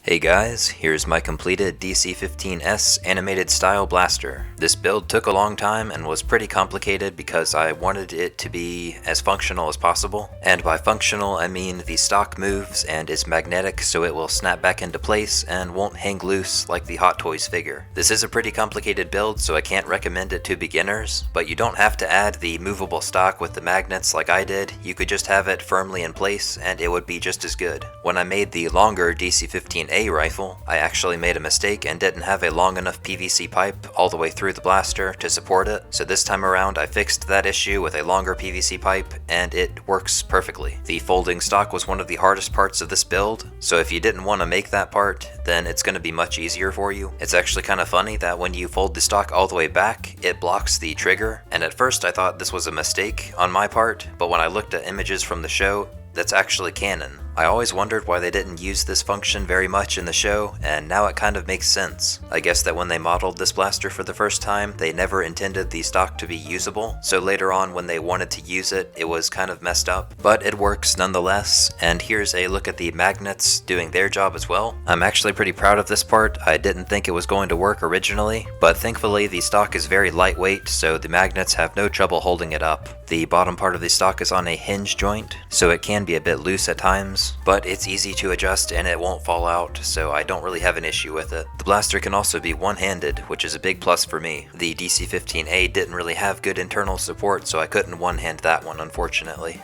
Hey guys, here's my completed DC15s animated style blaster. This build took a long time and was pretty complicated because I wanted it to be as functional as possible. And by functional I mean the stock moves and is magnetic so it will snap back into place and won't hang loose like the Hot Toys figure. This is a pretty complicated build so I can't recommend it to beginners, but you don't have to add the movable stock with the magnets like I did. You could just have it firmly in place and it would be just as good. When I made the longer DC15 rifle, I actually made a mistake and didn't have a long enough PVC pipe all the way through the blaster to support it, so this time around I fixed that issue with a longer PVC pipe and it works perfectly. The folding stock was one of the hardest parts of this build, so if you didn't want to make that part, then it's going to be much easier for you. It's actually kind of funny that when you fold the stock all the way back, it blocks the trigger, and at first I thought this was a mistake on my part, but when I looked at images from the show, that's actually canon. I always wondered why they didn't use this function very much in the show, and now it kind of makes sense. I guess that when they modeled this blaster for the first time, they never intended the stock to be usable, so later on when they wanted to use it, it was kind of messed up. But it works nonetheless, and here's a look at the magnets doing their job as well. I'm actually pretty proud of this part. I didn't think it was going to work originally, but thankfully the stock is very lightweight, so the magnets have no trouble holding it up. The bottom part of the stock is on a hinge joint, so it can be a bit loose at times, but it's easy to adjust and it won't fall out, so I don't really have an issue with it. The blaster can also be one-handed, which is a big plus for me. The DC15A didn't really have good internal support, so I couldn't one-hand that one, unfortunately.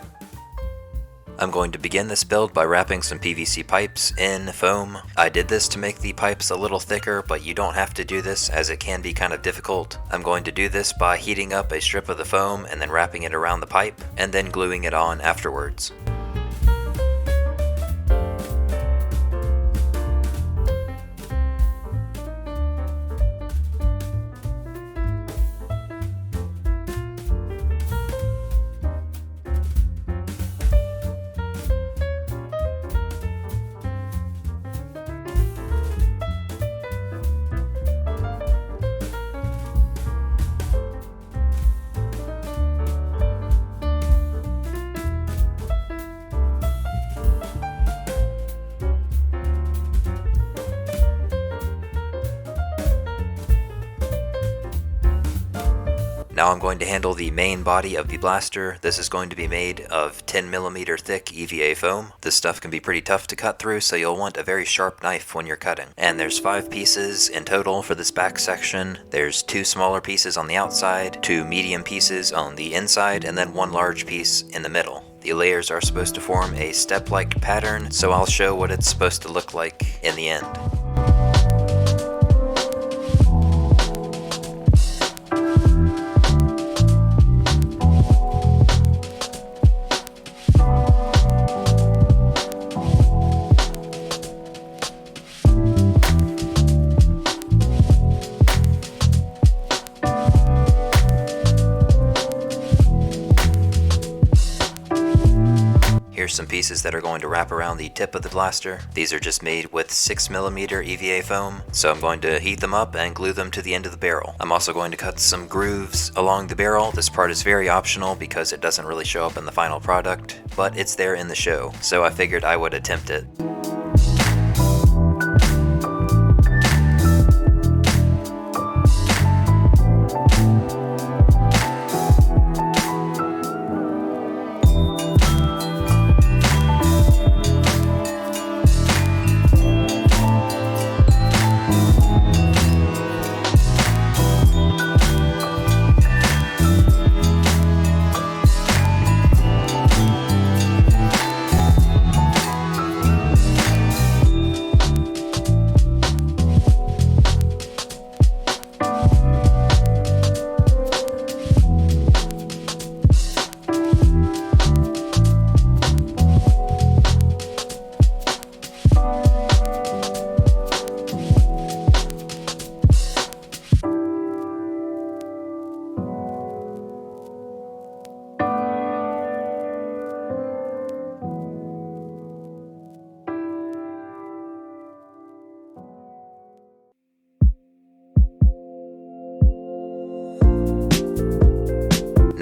I'm going to begin this build by wrapping some PVC pipes in foam. I did this to make the pipes a little thicker, but you don't have to do this as it can be kind of difficult. I'm going to do this by heating up a strip of the foam and then wrapping it around the pipe, and then gluing it on afterwards. Now I'm going to handle the main body of the blaster. This is going to be made of 10mm thick EVA foam. This stuff can be pretty tough to cut through, so you'll want a very sharp knife when you're cutting. And there's 5 pieces in total for this back section. There's 2 smaller pieces on the outside, 2 medium pieces on the inside, and then 1 large piece in the middle. The layers are supposed to form a step-like pattern, so I'll show what it's supposed to look like in the end. Here's some pieces that are going to wrap around the tip of the blaster. These are just made with 6mm EVA foam, so I'm going to heat them up and glue them to the end of the barrel. I'm also going to cut some grooves along the barrel. This part is very optional because it doesn't really show up in the final product, but it's there in the show, so I figured I would attempt it.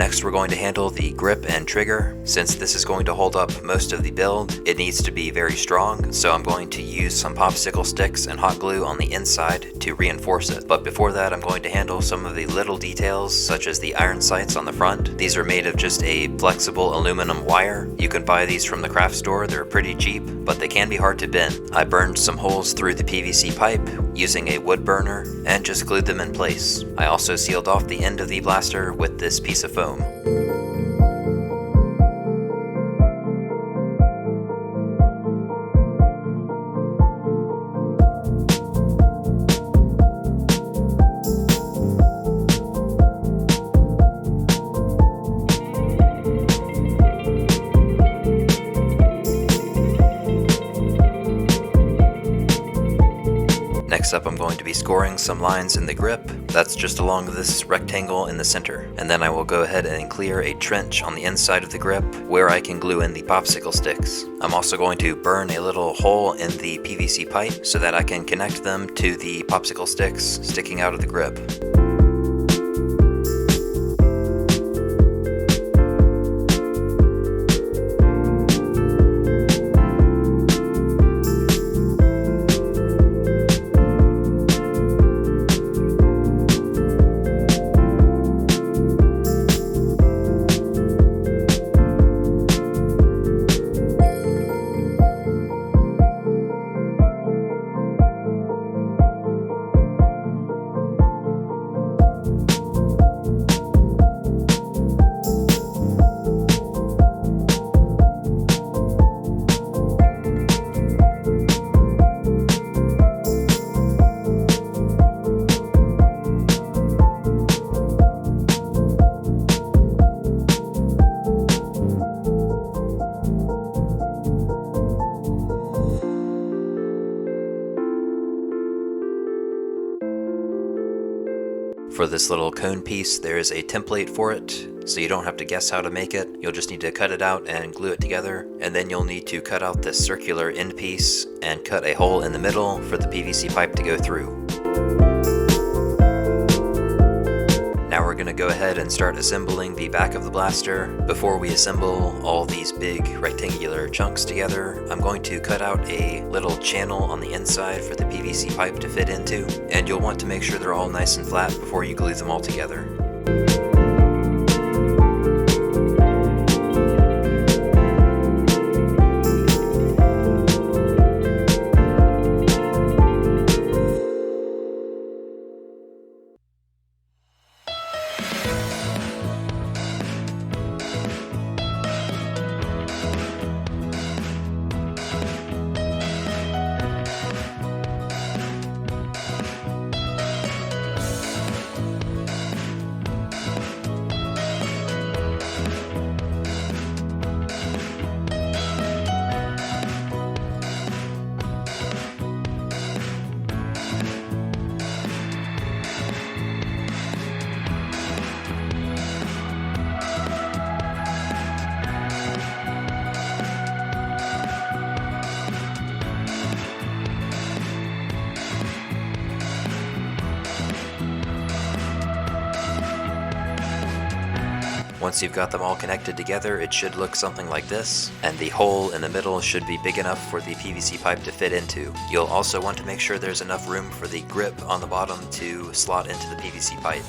Next, we're going to handle the grip and trigger. Since this is going to hold up most of the build, it needs to be very strong, so I'm going to use some popsicle sticks and hot glue on the inside to reinforce it. But before that, I'm going to handle some of the little details, such as the iron sights on the front. These are made of just a flexible aluminum wire. You can buy these from the craft store. They're pretty cheap, but they can be hard to bend. I burned some holes through the PVC pipe using a wood burner and just glued them in place. I also sealed off the end of the blaster with this piece of foam. Next up, I'm going to be scoring some lines in the grip. That's just along this rectangle in the center. And then I will go ahead and clear a trench on the inside of the grip where I can glue in the popsicle sticks. I'm also going to burn a little hole in the PVC pipe so that I can connect them to the popsicle sticks sticking out of the grip. For this little cone piece, there is a template for it, so you don't have to guess how to make it. You'll just need to cut it out and glue it together, and then you'll need to cut out this circular end piece and cut a hole in the middle for the PVC pipe to go through. Now we're going to go ahead and start assembling the back of the blaster. Before we assemble all these big rectangular chunks together, I'm going to cut out a little channel on the inside for the PVC pipe to fit into, and you'll want to make sure they're all nice and flat before you glue them all together. Once you've got them all connected together, it should look something like this, and the hole in the middle should be big enough for the PVC pipe to fit into. You'll also want to make sure there's enough room for the grip on the bottom to slot into the PVC pipe.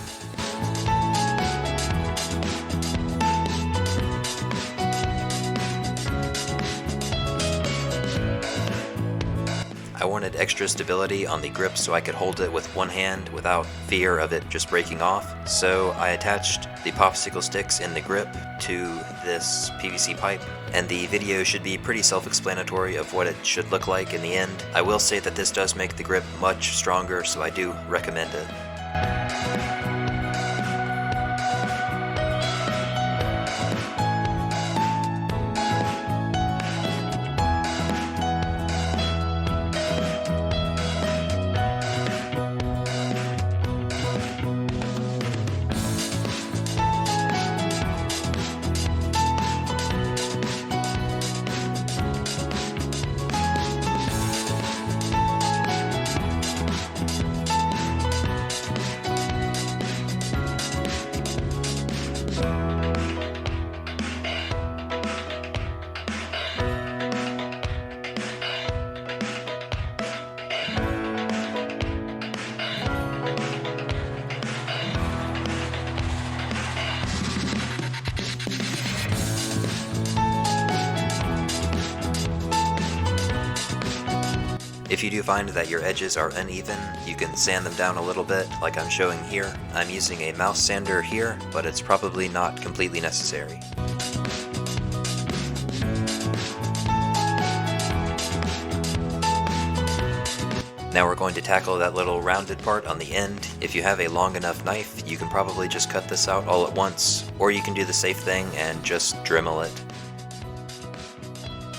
I wanted extra stability on the grip so I could hold it with one hand without fear of it just breaking off. So I attached the popsicle sticks in the grip to this PVC pipe, and the video should be pretty self-explanatory of what it should look like in the end. I will say that this does make the grip much stronger, so I do recommend it. If you do find that your edges are uneven, you can sand them down a little bit, like I'm showing here. I'm using a mouse sander here, but it's probably not completely necessary. Now we're going to tackle that little rounded part on the end. If you have a long enough knife, you can probably just cut this out all at once, or you can do the safe thing and just Dremel it.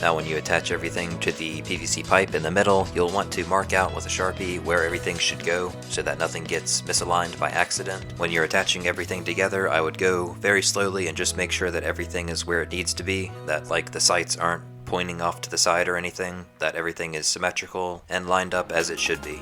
Now when you attach everything to the PVC pipe in the middle, you'll want to mark out with a Sharpie where everything should go so that nothing gets misaligned by accident. When you're attaching everything together, I would go very slowly and just make sure that everything is where it needs to be, that like the sights aren't pointing off to the side or anything, that everything is symmetrical and lined up as it should be.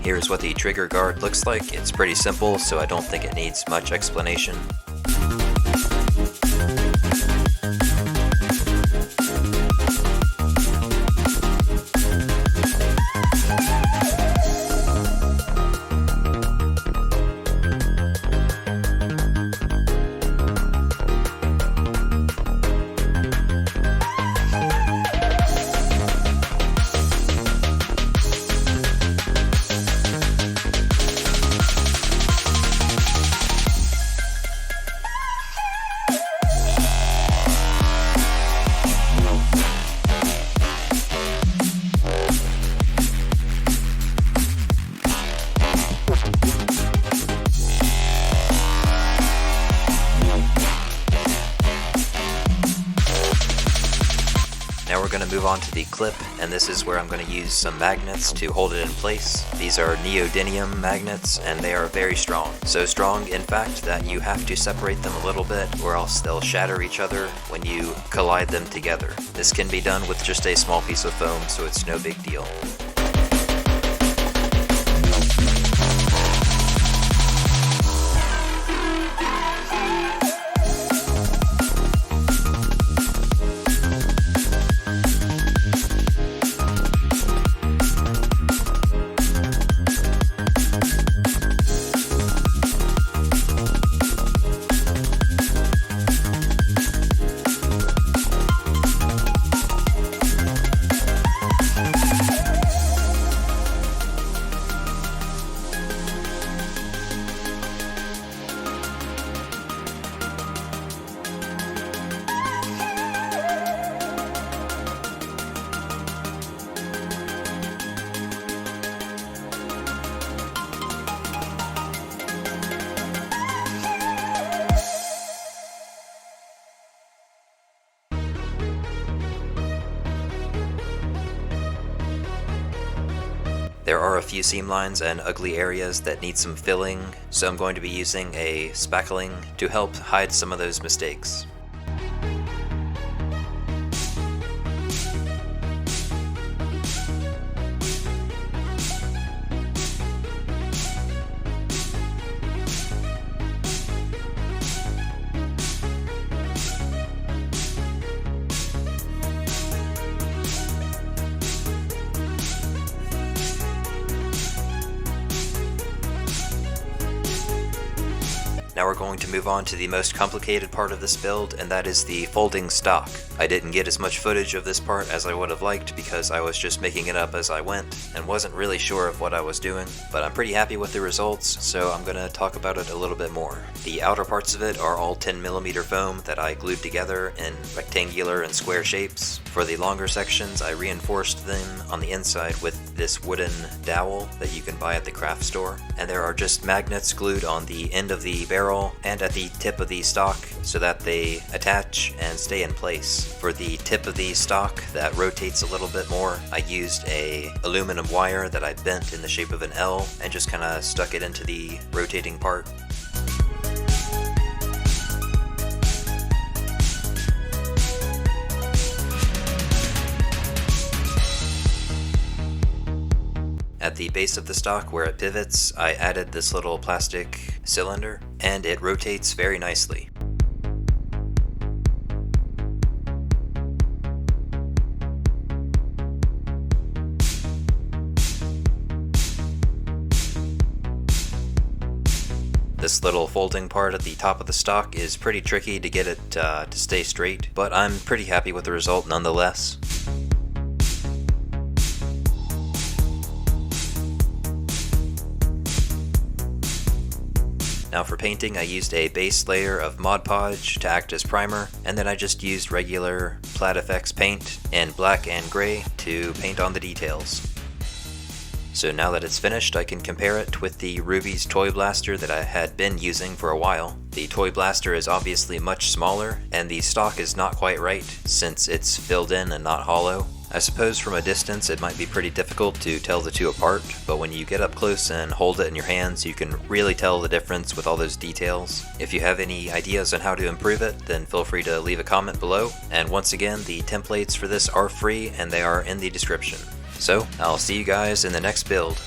Here's what the trigger guard looks like. It's pretty simple, so I don't think it needs much explanation. Now we're going to move on to the clip, and this is where I'm going to use some magnets to hold it in place. These are neodymium magnets, and they are very strong. So strong, in fact, that you have to separate them a little bit, or else they'll shatter each other when you collide them together. This can be done with just a small piece of foam, so it's no big deal. There are a few seam lines and ugly areas that need some filling, so I'm going to be using a spackling to help hide some of those mistakes. Now we're going to move on to the most complicated part of this build, and that is the folding stock. I didn't get as much footage of this part as I would have liked because I was just making it up as I went and wasn't really sure of what I was doing, but I'm pretty happy with the results, so I'm going to talk about it a little bit more. The outer parts of it are all 10mm foam that I glued together in rectangular and square shapes. For the longer sections, I reinforced them on the inside with this wooden dowel that you can buy at the craft store, and there are just magnets glued on the end of the barrel and at the tip of the stock so that they attach and stay in place. For the tip of the stock that rotates a little bit more, I used a aluminum wire that I bent in the shape of an L and just kind of stuck it into the rotating part. At At the base of the stock where it pivots, I added this little plastic cylinder, and it rotates very nicely. This little folding part at the top of the stock is pretty tricky to get it to stay straight, but I'm pretty happy with the result nonetheless. Now for painting, I used a base layer of Mod Podge to act as primer, and then I just used regular Plat FX paint in black and gray to paint on the details. So now that it's finished, I can compare it with the Ruby's Toy Blaster that I had been using for a while. The Toy Blaster is obviously much smaller, and the stock is not quite right, since it's filled in and not hollow. I suppose from a distance it might be pretty difficult to tell the two apart, but when you get up close and hold it in your hands, you can really tell the difference with all those details. If you have any ideas on how to improve it, then feel free to leave a comment below. And once again, the templates for this are free and they are in the description. So, I'll see you guys in the next build.